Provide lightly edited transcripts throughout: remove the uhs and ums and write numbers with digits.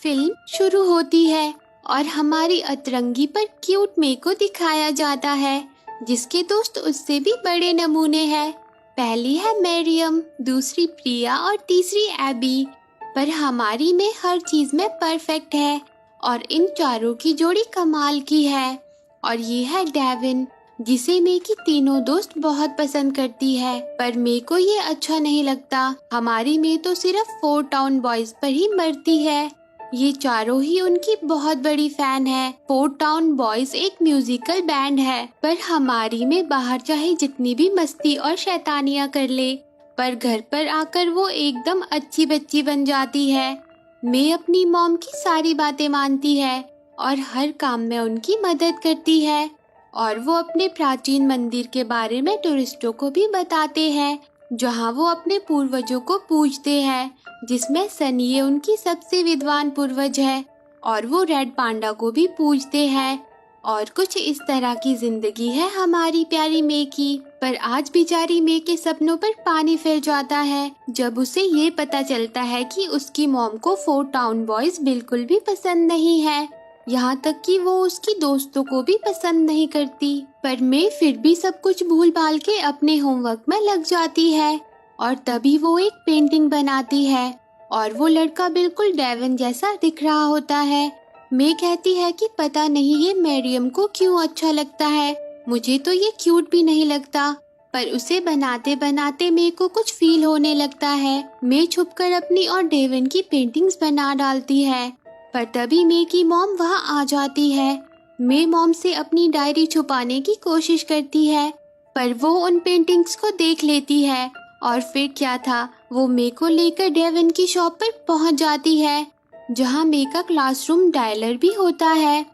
Film शुरू होती है और हमारी अतरंगी पर क्यूट मे को दिखाया जाता है जिसके दोस्त उससे भी बड़े नमूने हैं। पहली है मरियम, दूसरी प्रिया और तीसरी एबी। पर हमारी में हर चीज में परफेक्ट है और इन चारों की जोड़ी कमाल की है। और ये है डेविन जिसे मे की तीनों दोस्त बहुत पसंद करती है, पर मे को ये अच्छा नहीं लगता। हमारी मे तो सिर्फ 4 टाउन बॉयज पर ही मरती है। ये चारों ही उनकी बहुत बड़ी फैन है। 4 टाउन बॉयज एक म्यूजिकल बैंड है, पर हमारी में बाहर चाहे जितनी भी मस्ती और शैतानियां कर ले, पर घर पर आकर वो एकदम अच्छी बच्ची बन जाती है। मे अपनी मॉम की सारी बातें मानती है और हर काम में उनकी मदद करती है। और वो अपने प्राचीन मंदिर के बारे में टूरिस्टों को भी बताते हैं, जहाँ वो अपने पूर्वजों को पूजते हैं, जिसमें सनी उनकी सबसे विद्वान पूर्वज है। और वो रेड पांडा को भी पूजते हैं। और कुछ इस तरह की जिंदगी है हमारी प्यारी मे की। पर आज बेचारी मे के सपनों पर पानी फिर जाता है जब उसे ये पता चलता है कि उसकी मॉम को 4 टाउन बॉयज बिल्कुल भी पसंद नहीं है, यहाँ तक कि वो उसकी दोस्तों को भी पसंद नहीं करती। पर मे फिर भी सब कुछ भूल भाल के अपने होमवर्क में लग जाती है और तभी वो एक पेंटिंग बनाती है और वो लड़का बिल्कुल डेविन जैसा दिख रहा होता है। मे कहती है कि पता नहीं ये मरियम को क्यों अच्छा लगता है, मुझे तो ये क्यूट भी नहीं लगता। पर उसे बनाते बनाते मे को कुछ फील होने लगता है। मे छुपकर अपनी और डेविन की पेंटिंग्स बना डालती है, पर तभी मे की मॉम वहाँ आ जाती है। मे मॉम से अपनी डायरी छुपाने की कोशिश करती है, पर वो उन पेंटिंग्स को देख लेती है और फिर क्या था, वो मे को लेकर डेविन की शॉप पर पहुँच जाती है, जहाँ मे का क्लासरूम डायलर भी होता है।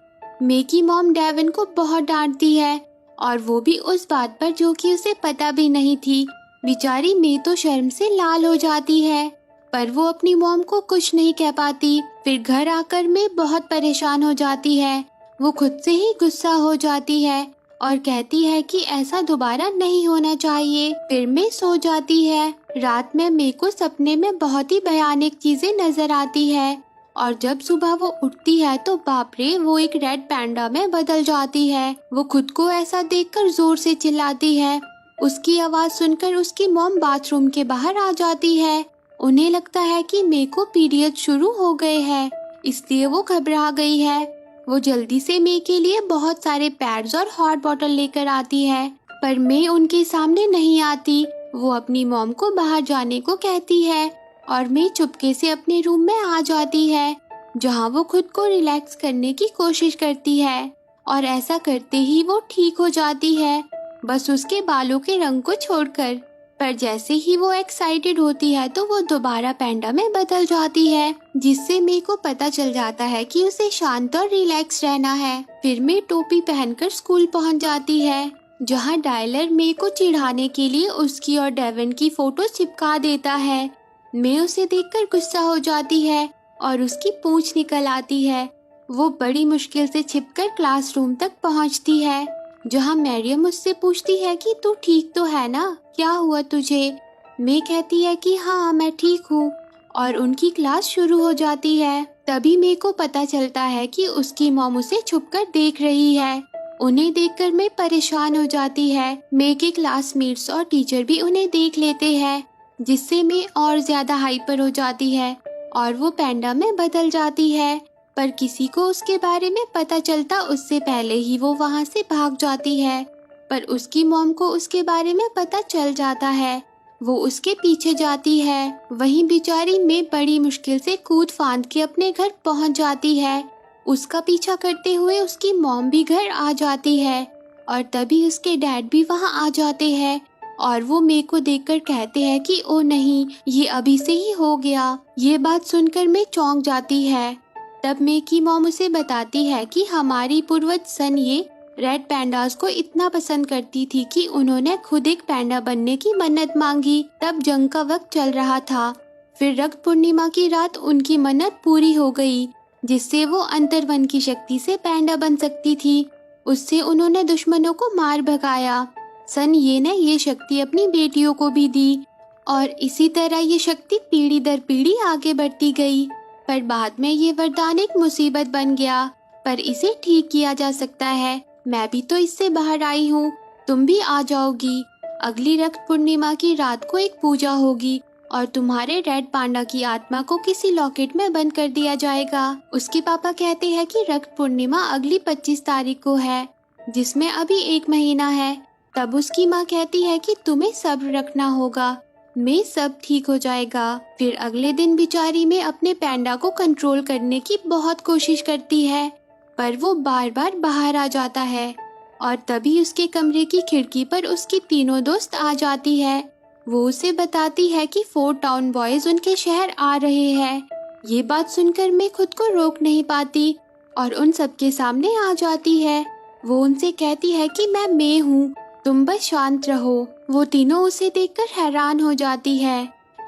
मे की मॉम डेविन को बहुत डांटती है और वो भी उस बात पर जो कि उसे पता भी नहीं थी। बेचारी मे तो शर्म से लाल हो जाती है, पर वो अपनी मॉम को कुछ नहीं कह पाती। फिर घर आकर मे बहुत परेशान हो जाती है। वो खुद से ही गुस्सा हो जाती है और कहती है कि ऐसा दोबारा नहीं होना चाहिए। फिर मे सो जाती है। रात में मे को सपने में बहुत ही भयानक चीजें नजर आती है और जब सुबह वो उठती है तो बाप रे, वो एक रेड पैंडा में बदल जाती है। वो खुद को ऐसा देखकर जोर से चिल्लाती है। उसकी आवाज सुनकर उसकी मॉम बाथरूम के बाहर आ जाती है। उन्हें लगता है कि मे को पीरियड शुरू हो गए हैं, इसलिए वो घबरा गई है। वो जल्दी से मे के लिए बहुत सारे पैड्स और हॉट बॉटल लेकर आती है, पर मे उनके सामने नहीं आती। वो अपनी मॉम को बाहर जाने को कहती है और मे चुपके से अपने रूम में आ जाती है, जहाँ वो खुद को रिलैक्स करने की कोशिश करती है और ऐसा करते ही वो ठीक हो जाती है, बस उसके बालों के रंग को छोड़कर। पर जैसे ही वो एक्साइटेड होती है तो वो दोबारा पैंडा में बदल जाती है, जिससे मे को पता चल जाता है कि उसे शांत और रिलैक्स रहना है। फिर मे टोपी पहनकर स्कूल पहुंच जाती है, जहां डायलर मे को चिढ़ाने के लिए उसकी और डेविन की फोटो चिपका देता है। मे उसे देखकर गुस्सा हो जाती है और उसकी पूंछ निकल आती है। वो बड़ी मुश्किल से छिपकर क्लासरूम तक पहुंचती है, जहां मरियम उससे पूछती है कि तू ठीक तो है ना, क्या हुआ तुझे। मे कहती है कि हाँ मैं ठीक हूँ और उनकी क्लास शुरू हो जाती है। तभी मे को पता चलता है कि उसकी मॉम उसे छुपकर देख रही है। उन्हें देखकर मे परेशान हो जाती है। मे के क्लासमेट्स और टीचर भी उन्हें देख लेते हैं, जिससे मे और ज्यादा हाइपर हो जाती है और वो पैंडा में बदल जाती है। पर किसी को उसके बारे में पता चलता उससे पहले ही वो वहाँ से भाग जाती है। पर उसकी मॉम को उसके बारे में पता चल जाता है। वो उसके पीछे जाती है। वहीं बेचारी मे बड़ी मुश्किल से कूद फांद के अपने घर पहुँच जाती है। उसका पीछा करते हुए उसकी मॉम भी घर आ जाती है और तभी उसके डैड भी वहाँ आ जाते हैं और वो मे को देखकर कहते हैं कि ओ नहीं, ये अभी से ही हो गया। ये बात सुनकर मे चौंक जाती है। तब मे की मॉम उसे बताती है कि हमारी पूर्वज सन ये रेड पैंडास को इतना पसंद करती थी कि उन्होंने खुद एक पैंडा बनने की मन्नत मांगी। तब जंग का वक्त चल रहा था। फिर रक्त पूर्णिमा की रात उनकी मन्नत पूरी हो गई, जिससे वो अंतर्वन की शक्ति से पैंडा बन सकती थी। उससे उन्होंने दुश्मनों को मार भगाया। सन ये ने ये शक्ति अपनी बेटियों को भी दी और इसी तरह ये शक्ति पीढ़ी दर पीढ़ी आगे बढ़ती गई। पर बाद में ये वरदान एक मुसीबत बन गया। पर इसे ठीक किया जा सकता है। मैं भी तो इससे बाहर आई हूँ, तुम भी आ जाओगी। अगली रक्त पूर्णिमा की रात को एक पूजा होगी और तुम्हारे रेड पांडा की आत्मा को किसी लॉकेट में बंद कर दिया जाएगा। उसके पापा कहते हैं कि रक्त पूर्णिमा अगली 25 तारीख को है, जिसमें अभी 1 महीना है। तब उसकी माँ कहती है कि तुम्हें सब्र रखना होगा, में सब ठीक हो जाएगा। फिर अगले दिन बेचारी में अपने पैंडा को कंट्रोल करने की बहुत कोशिश करती है, पर वो बार बार बाहर आ जाता है। और तभी उसके कमरे की खिड़की पर उसकी तीनों दोस्त आ जाती है। वो उसे बताती है कि 4 टाउन बॉयज उनके शहर आ रहे हैं। ये बात सुनकर मैं खुद को रोक नहीं पाती और उन सबके सामने आ जाती है। वो उनसे कहती है कि मैं हूँ, तुम बस शांत रहो। वो तीनों उसे देखकर हैरान हो जाती है।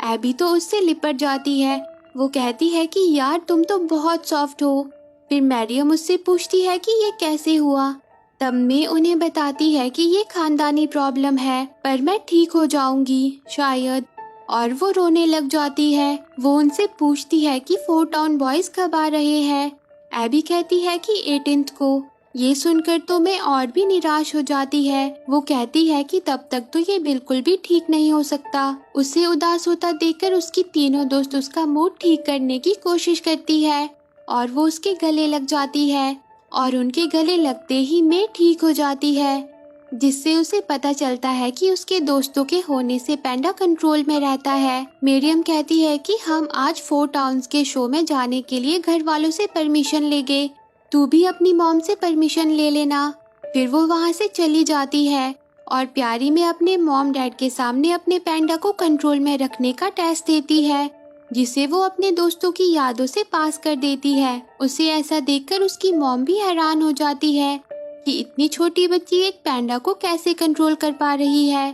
एबी तो उससे लिपट जाती है। वो कहती है कि यार तुम तो बहुत सॉफ्ट हो। फिर मैरियम उससे पूछती है कि ये कैसे हुआ। तब मैं उन्हें बताती है कि ये खानदानी प्रॉब्लम है, पर मैं ठीक हो जाऊंगी शायद। और वो रोने लग जाती है। वो उनसे पूछती है कि 4 टाउन बॉयज कब आ रहे हैं। एबी कहती है कि 18th को। ये सुनकर तो मैं और भी निराश हो जाती है। वो कहती है कि तब तक तो ये बिल्कुल भी ठीक नहीं हो सकता। उसे उदास होता देखकर उसकी तीनों दोस्त उसका मूड ठीक करने की कोशिश करती है और वो उसके गले लग जाती है और उनके गले लगते ही मैं ठीक हो जाती है, जिससे उसे पता चलता है कि उसके दोस्तों के होने से पैंडा कंट्रोल में रहता है। मरियम कहती है कि हम आज 4 टाउन्स के शो में जाने के लिए घर वालों से परमिशन लेंगे, तू भी अपनी मॉम से परमिशन ले लेना। फिर वो वहाँ से चली जाती है और प्यारी में अपने मॉम डैड के सामने अपने पैंडा को कंट्रोल में रखने का टेस्ट देती है, जिसे वो अपने दोस्तों की यादों से पास कर देती है। उसे ऐसा देखकर उसकी मॉम भी हैरान हो जाती है कि इतनी छोटी बच्ची एक पैंडा को कैसे कंट्रोल कर पा रही है।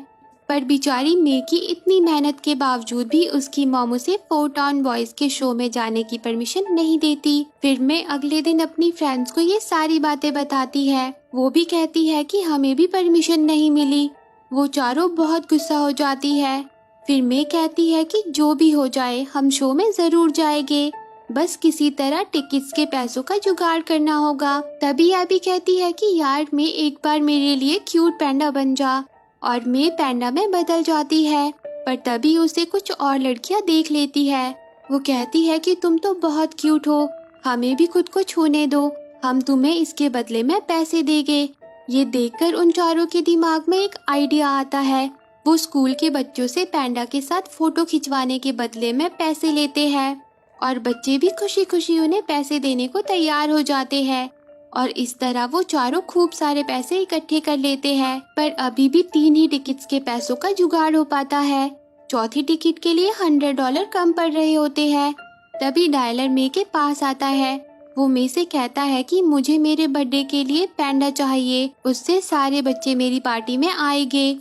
पर बेचारी मे की इतनी मेहनत के बावजूद भी उसकी मॉम उसे 4 टाउन बॉयज के शो में जाने की परमिशन नहीं देती। फिर मैं अगले दिन अपनी फ्रेंड्स को ये सारी बातें बताती है। वो भी कहती है कि हमें भी परमिशन नहीं मिली। वो चारों बहुत गुस्सा हो जाती है। फिर मैं कहती है कि जो भी हो जाए हम शो में जरूर जाएंगे, बस किसी तरह टिकट्स के पैसों का जुगाड़ करना होगा। तभी एबी कहती है कि यार मैं एक बार मेरे लिए क्यूट पैंडा बन जा, और मैं पैंडा में बदल जाती है। पर तभी उसे कुछ और लड़कियां देख लेती है। वो कहती है कि तुम तो बहुत क्यूट हो, हमें भी खुद को छूने दो, हम तुम्हें इसके बदले में पैसे देंगे। ये देखकर उन चारों के दिमाग में एक आइडिया आता है। वो स्कूल के बच्चों से पैंडा के साथ फोटो खिंचवाने के बदले में पैसे लेते हैं और बच्चे भी खुशी खुशी उन्हें पैसे देने को तैयार हो जाते हैं। और इस तरह वो चारों खूब सारे पैसे इकट्ठे कर लेते हैं। पर अभी भी 3 ही टिकट्स के पैसों का जुगाड़ हो पाता है। चौथी टिकट के लिए $100 कम पड़ रहे होते हैं। तभी डायलर मे के पास आता है। वो मे से कहता है कि मुझे मेरे बर्थडे के लिए पैंडा चाहिए, उससे सारे बच्चे मेरी पार्टी में आएंगे।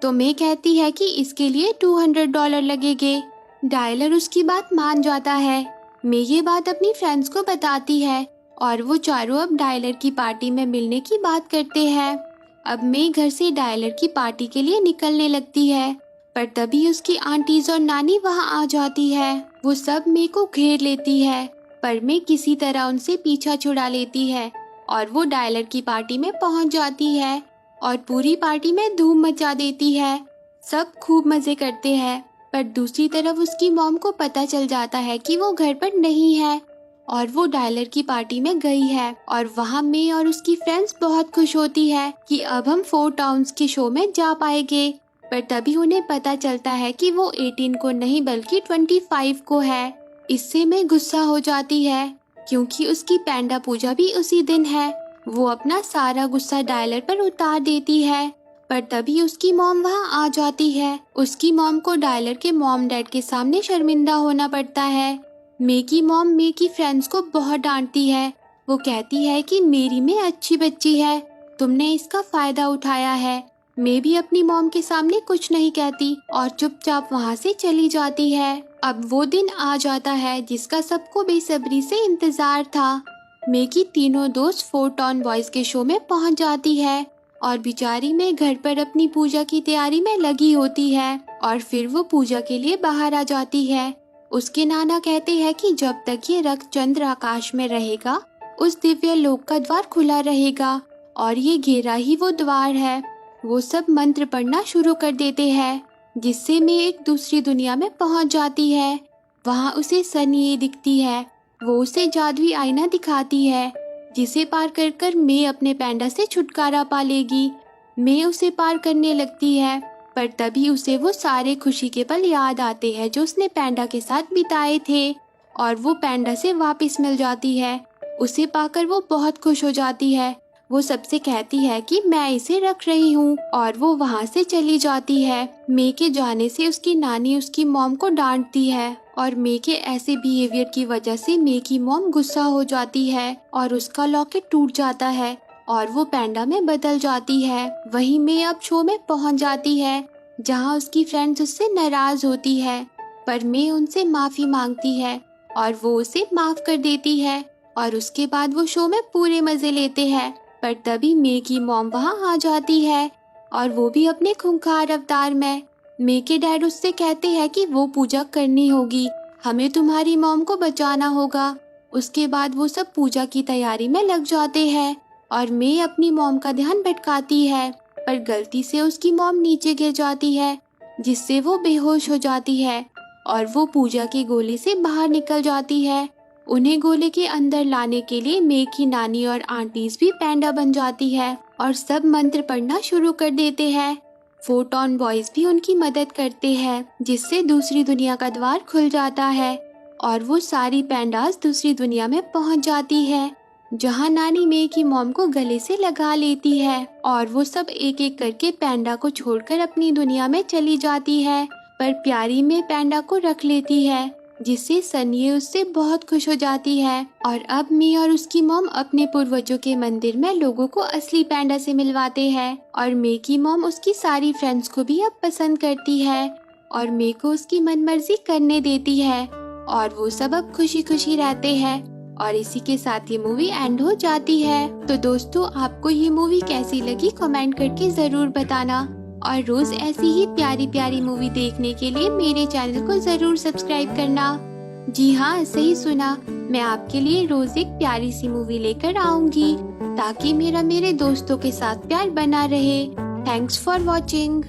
तो मे कहती है कि इसके लिए $200 लगेंगे। डायलर उसकी बात मान जाता है। मे ये बात अपनी फ्रेंड्स को बताती है और वो चारों अब डायलर की पार्टी में मिलने की बात करते हैं। अब मे घर से डायलर की पार्टी के लिए निकलने लगती है, पर तभी उसकी आंटीज और नानी वहाँ आ जाती है। वो सब मे को घेर लेती है, पर मे किसी तरह उनसे पीछा छुड़ा लेती है और वो डायलर की पार्टी में पहुँच जाती है और पूरी पार्टी में धूम मचा देती है। सब खूब मजे करते हैं, पर दूसरी तरफ उसकी मॉम को पता चल जाता है कि वो घर पर नहीं है और वो डायलर की पार्टी में गई है। और वहाँ मे और उसकी फ्रेंड्स बहुत खुश होती है कि अब हम 4 टाउन्स के शो में जा पाएंगे। पर तभी उन्हें पता चलता है कि वो 18 को नहीं बल्कि 25 को है। इससे मैं गुस्सा हो जाती है क्योंकि उसकी पैंडा पूजा भी उसी दिन है। वो अपना सारा गुस्सा डायलर पर उतार देती है, पर तभी उसकी मॉम वहाँ आ जाती है। उसकी मॉम को डायलर के मॉम डैड के सामने शर्मिंदा होना पड़ता है। मे की मॉम मे की फ्रेंड्स को बहुत डांटती है। वो कहती है कि मेरी मे अच्छी बच्ची है, तुमने इसका फायदा उठाया है। मे भी अपनी मॉम के सामने कुछ नहीं कहती और चुपचाप वहाँ से चली जाती है। अब वो दिन आ जाता है जिसका सबको बेसब्री से इंतजार था। मे की तीनों दोस्त 4 टाउन बॉयज के शो में पहुँच जाती है और बेचारी में घर पर अपनी पूजा की तैयारी में लगी होती है। और फिर वो पूजा के लिए बाहर आ जाती है। उसके नाना कहते हैं कि जब तक ये रक्त चंद्र आकाश में रहेगा उस दिव्य लोक का द्वार खुला रहेगा और ये घेरा ही वो द्वार है। वो सब मंत्र पढ़ना शुरू कर देते हैं जिससे मैं एक दूसरी दुनिया में पहुंच जाती है। वहाँ उसे सनी दिखती है। वो उसे जादुई आईना दिखाती है जिसे पार कर कर मैं अपने पैंडा से छुटकारा पा लेगी। मैं उसे पार करने लगती है पर तभी उसे वो सारे खुशी के पल याद आते हैं जो उसने पैंडा के साथ बिताए थे और वो पैंडा से वापस मिल जाती है। उसे पाकर वो बहुत खुश हो जाती है। वो सबसे कहती है कि मैं इसे रख रही हूँ और वो वहाँ से चली जाती है। मे के जाने से उसकी नानी उसकी मॉम को डांटती है और मे के ऐसे बिहेवियर की वजह से मे की मॉम गुस्सा हो जाती है और उसका लॉकेट टूट जाता है और वो पैंडा में बदल जाती है। वहीं मे अब शो में पहुँच जाती है जहाँ उसकी फ्रेंड्स उससे नाराज होती है पर मे उनसे माफी मांगती है और वो उसे माफ कर देती है और उसके बाद वो शो में पूरे मजे लेते हैं। पर तभी मे की मॉम वहाँ आ जाती है और वो भी अपने खूंखार अवतार में। मे के डैड उससे कहते हैं कि वो पूजा करनी होगी, हमें तुम्हारी मॉम को बचाना होगा। उसके बाद वो सब पूजा की तैयारी में लग जाते हैं और मे अपनी मॉम का ध्यान भटकाती है पर गलती से उसकी मॉम नीचे गिर जाती है जिससे वो बेहोश हो जाती है और वो पूजा के गोले से बाहर निकल जाती है। उन्हें गोले के अंदर लाने के लिए मे की नानी और आंटीज भी पैंडा बन जाती है और सब मंत्र पढ़ना शुरू कर देते हैं। फोटॉन बॉयज भी उनकी मदद करते हैं जिससे दूसरी दुनिया का द्वार खुल जाता है और वो सारी पैंडास दूसरी दुनिया में पहुंच जाती है जहां नानी मे की मॉम को गले से लगा लेती है और वो सब एक एक करके पैंडा को छोड़कर अपनी दुनिया में चली जाती है पर प्यारी में पैंडा को रख लेती है जिससे सनी उससे बहुत खुश हो जाती है और अब मी और उसकी मॉम अपने पूर्वजों के मंदिर में लोगों को असली पैंडा से मिलवाते हैं और मे की मॉम उसकी सारी फ्रेंड्स को भी अब पसंद करती है और मे को उसकी मनमर्जी करने देती है और वो सब अब खुशी खुशी रहते हैं और इसी के साथ ये मूवी एंड हो जाती है। तो दोस्तों आपको ये मूवी कैसी लगी कमेंट करके जरूर बताना और रोज ऐसी ही प्यारी प्यारी मूवी देखने के लिए मेरे चैनल को जरूर सब्सक्राइब करना। जी हाँ, सही सुना, मैं आपके लिए रोज एक प्यारी सी मूवी लेकर आऊंगी ताकि मेरे दोस्तों के साथ प्यार बना रहे। Thanks for watching.